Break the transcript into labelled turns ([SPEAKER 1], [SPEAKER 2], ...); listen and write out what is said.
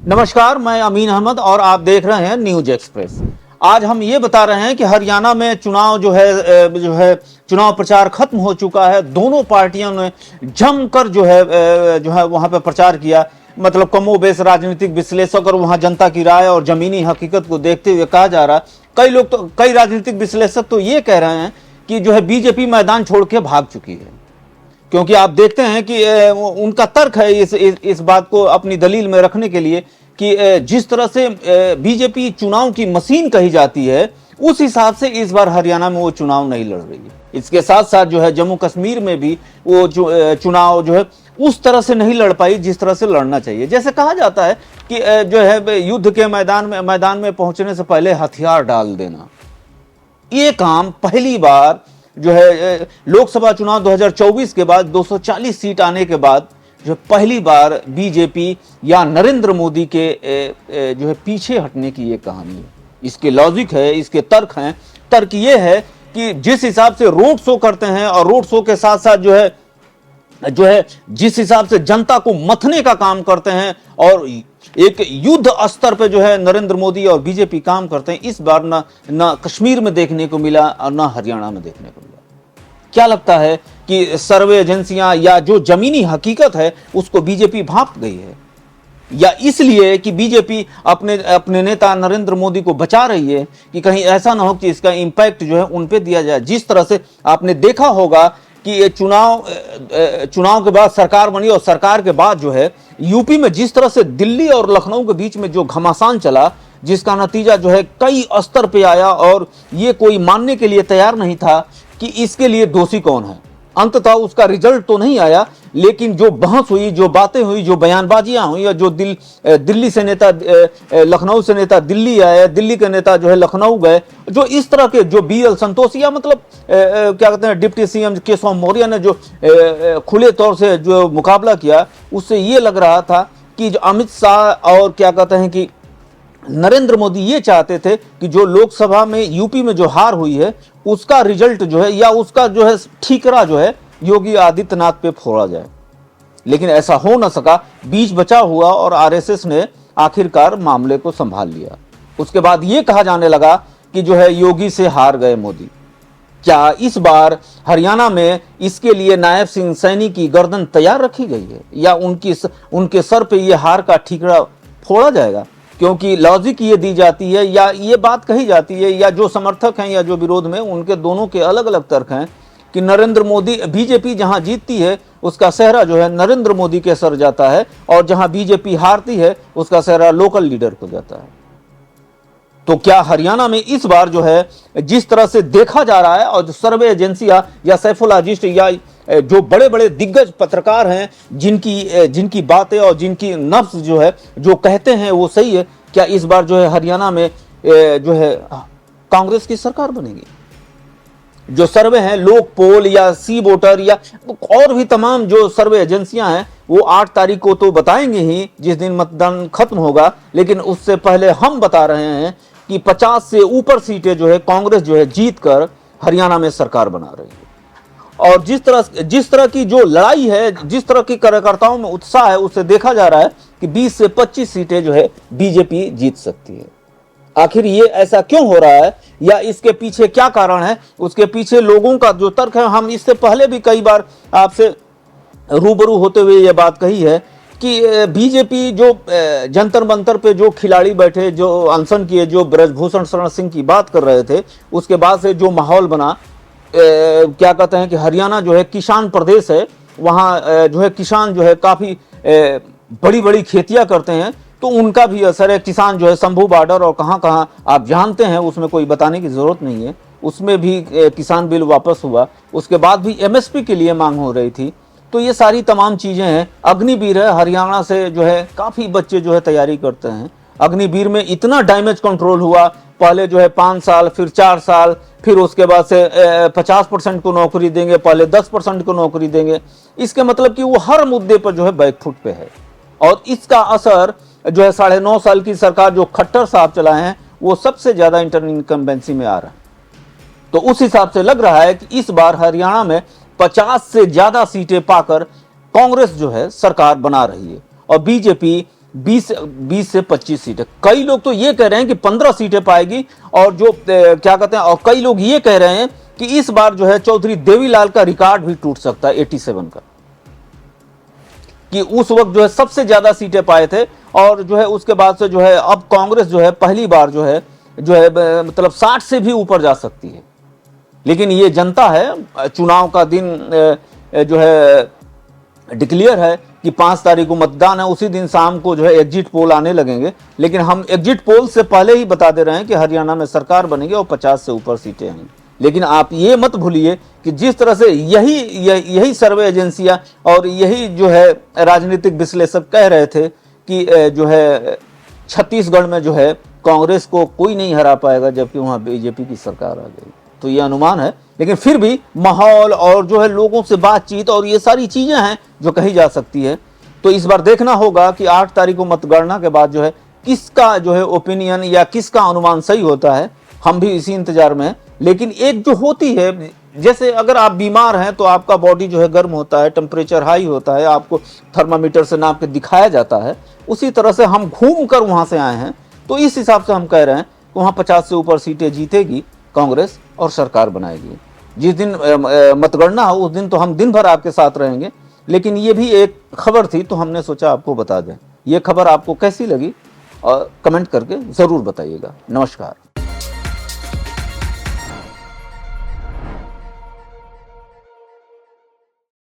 [SPEAKER 1] नमस्कार, मैं अमीन अहमद और आप देख रहे हैं न्यूज एक्सप्रेस। आज हम ये बता रहे हैं कि हरियाणा में चुनाव जो है चुनाव प्रचार खत्म हो चुका है। दोनों पार्टियों ने जमकर जो है वहां पे प्रचार किया। मतलब कमोबेश राजनीतिक विश्लेषक और वहां जनता की राय और जमीनी हकीकत को देखते हुए कहा जा रहा, कई राजनीतिक विश्लेषक तो ये कह रहे हैं कि जो है बीजेपी मैदान छोड़ के भाग चुकी है। क्योंकि आप देखते हैं कि उनका तर्क है इस बात को अपनी दलील में रखने के लिए कि जिस तरह से बीजेपी चुनाव की मशीन कही जाती है, उस हिसाब से इस बार हरियाणा में वो चुनाव नहीं लड़ रही है। इसके साथ साथ जो है जम्मू कश्मीर में भी वो चुनाव जो है उस तरह से नहीं लड़ पाई जिस तरह से लड़ना चाहिए। जैसे कहा जाता है कि जो है युद्ध के मैदान में पहुंचने से पहले हथियार डाल देना, ये काम पहली बार जो है लोकसभा चुनाव 2024 के बाद 240 सीट आने के बाद जो पहली बार बीजेपी या नरेंद्र मोदी के जो है पीछे हटने की ये कहानी है। इसके लॉजिक है, इसके तर्क हैं। तर्क ये है कि जिस हिसाब से रोड शो करते हैं और रोड शो के साथ साथ जो है जिस हिसाब से जनता को मथने का काम करते हैं और एक युद्ध स्तर पे जो है नरेंद्र मोदी और बीजेपी काम करते हैं, इस बार ना कश्मीर में देखने को मिला और ना हरियाणा में देखने को मिला। क्या लगता है कि सर्वे एजेंसियां या जो जमीनी हकीकत है उसको बीजेपी भांप गई है, या इसलिए कि बीजेपी अपने नेता नरेंद्र मोदी को बचा रही है कि कहीं ऐसा ना हो कि इसका इंपैक्ट जो है उन पे दिया जाए। जिस तरह से आपने देखा होगा कि ये चुनाव के बाद सरकार बनी और सरकार के बाद जो है यूपी में जिस तरह से दिल्ली और लखनऊ के बीच में जो घमासान चला, जिसका नतीजा जो है कई स्तर पे आया और ये कोई मानने के लिए तैयार नहीं था कि इसके लिए दोषी कौन है। अंततः उसका रिजल्ट तो नहीं आया, लेकिन जो बहस हुई, जो बातें हुई, जो बयानबाजियां हुई, और जो दिल्ली से नेता लखनऊ से नेता दिल्ली आए, दिल्ली के नेता जो है लखनऊ गए, जो इस तरह के जो BL संतोष या मतलब क्या कहते हैं डिप्टी CM केशव मौर्य ने जो खुले तौर से जो मुकाबला किया, उससे ये लग रहा था कि जो अमित शाह और क्या कहते हैं कि नरेंद्र मोदी ये चाहते थे कि जो लोकसभा में यूपी में जो हार हुई है उसका रिजल्ट जो है या उसका जो है ठीकरा जो है योगी आदित्यनाथ पे फोड़ा जाए। लेकिन ऐसा हो न सका, बीच बचा हुआ और RSS ने आखिरकार मामले को संभाल लिया। उसके बाद ये कहा जाने लगा कि जो है योगी से हार गए मोदी। क्या इस बार हरियाणा में इसके लिए नायब सिंह सैनी की गर्दन तैयार रखी गई है या उनके सर पे ये हार का ठीकरा फोड़ा जाएगा? क्योंकि लॉजिक ये दी जाती है या ये बात कही जाती है या जो समर्थक हैं या जो विरोध में, उनके दोनों के अलग अलग तर्क हैं कि नरेंद्र मोदी बीजेपी जहां जीतती है उसका सेहरा जो है नरेंद्र मोदी के सर जाता है और जहां बीजेपी हारती है उसका सेहरा लोकल लीडर को जाता है। तो क्या हरियाणा में इस बार जो है जिस तरह से देखा जा रहा है और जो सर्वे एजेंसियां या सैफोलॉजिस्ट या जो बड़े बड़े दिग्गज पत्रकार हैं जिनकी बातें और जिनकी नब्ज जो है जो कहते हैं वो सही है, क्या इस बार जो है हरियाणा में जो है कांग्रेस की सरकार बनेगी? जो सर्वे हैं लोक पोल या सी वोटर या और भी तमाम जो सर्वे एजेंसियां हैं वो 8 तारीख को तो बताएंगे ही जिस दिन मतदान खत्म होगा, लेकिन उससे पहले हम बता रहे हैं कि 50 से ऊपर सीटें जो है कांग्रेस जो है जीतकर हरियाणा में सरकार बना रही है। और जिस तरह की जो लड़ाई है, जिस तरह की कार्यकर्ताओं में उत्साह है, उससे देखा जा रहा है कि 20 से 25 सीटें जो है बीजेपी जीत सकती है। आखिर ये ऐसा क्यों हो रहा है या इसके पीछे क्या कारण है? उसके पीछे लोगों का जो तर्क है, हम इससे पहले भी कई बार आपसे रूबरू होते हुए ये बात कही है कि बीजेपी जो जंतर मंतर पे जो खिलाड़ी बैठे, जो अनशन किए, जो ब्रजभूषण शरण सिंह की बात कर रहे थे, उसके बाद से जो माहौल बना, क्या कहते हैं कि हरियाणा जो है किसान प्रदेश है, वहाँ जो है किसान जो है काफ़ी बड़ी बड़ी खेतियाँ करते हैं, तो उनका भी असर है। किसान जो है शंभू बॉर्डर और कहाँ कहाँ आप जानते हैं, उसमें कोई बताने की ज़रूरत नहीं है, उसमें भी किसान बिल वापस हुआ। उसके बाद भी MSP के लिए मांग हो रही थी। तो ये सारी तमाम चीज़ें हैं। अग्निवीर है, हरियाणा से जो है काफ़ी बच्चे जो है तैयारी करते हैं। अग्निवीर में इतना डैमेज कंट्रोल हुआ, पहले जो है 5 साल, फिर 4 साल, फिर उसके बाद से 50% को नौकरी देंगे, पहले 10% को नौकरी देंगे। इसके मतलब कि वो हर मुद्दे पर जो है बैकफुट पे है। और इसका असर जो है 9.5 साल की सरकार जो खट्टर साहब चलाए हैं वो सबसे ज़्यादा इंटर इनकम्बेंसी में आ रहा है। तो उस हिसाब से लग रहा है कि इस बार हरियाणा में 50 से ज़्यादा सीटें पाकर कांग्रेस जो है सरकार बना रही है और बीजेपी 20 से 25 सीटें। कई लोग तो ये कह रहे हैं कि 15 सीटें पाएगी, और जो क्या कहते हैं, और कई लोग ये कह रहे हैं कि इस बार जो है चौधरी देवीलाल का रिकॉर्ड भी टूट सकता है 87 का, कि उस वक्त जो है सबसे ज्यादा सीटें पाए थे, और जो है उसके बाद से जो है अब कांग्रेस जो है पहली बार जो है मतलब 60 से भी ऊपर जा सकती है। लेकिन ये जनता है, चुनाव का दिन जो है डिक्लेयर है कि 5 तारीख को मतदान है, उसी दिन शाम को जो है एग्जिट पोल आने लगेंगे। लेकिन हम एग्जिट पोल से पहले ही बता दे रहे हैं कि हरियाणा में सरकार बनेगी और 50 से ऊपर सीटें आएंगी। लेकिन आप ये मत भूलिए कि जिस तरह से यही सर्वे एजेंसियां और यही जो है राजनीतिक विश्लेषक कह रहे थे कि जो है छत्तीसगढ़ में जो है कांग्रेस को कोई नहीं हरा पाएगा, जबकि वहां बीजेपी की सरकार आ गई, तो ये अनुमान है। लेकिन फिर भी माहौल और जो है लोगों से बातचीत और ये सारी चीजें हैं जो कही जा सकती है। तो इस बार देखना होगा कि 8 तारीख को मतगणना के बाद जो है किसका जो है ओपिनियन या किसका अनुमान सही होता है, हम भी इसी इंतजार में हैं। लेकिन एक जो होती है, जैसे अगर आप बीमार हैं तो आपका बॉडी जो है गर्म होता है, टेम्परेचर हाई होता है, आपको थर्मामीटर से नाप के दिखाया जाता है, उसी तरह से हम घूम कर वहां से आए हैं। तो इस हिसाब से हम कह रहे हैं कि वहां 50 से ऊपर सीटें जीतेगी कांग्रेस और सरकार बनाएगी। जिस दिन मतगणना हो उस दिन तो हम दिन भर आपके साथ रहेंगे। लेकिन ये भी एक खबर थी तो हमने सोचा आपको बता दें। ये खबर आपको कैसी लगी और कमेंट करके ज़रूर बताइएगा। नमस्कार।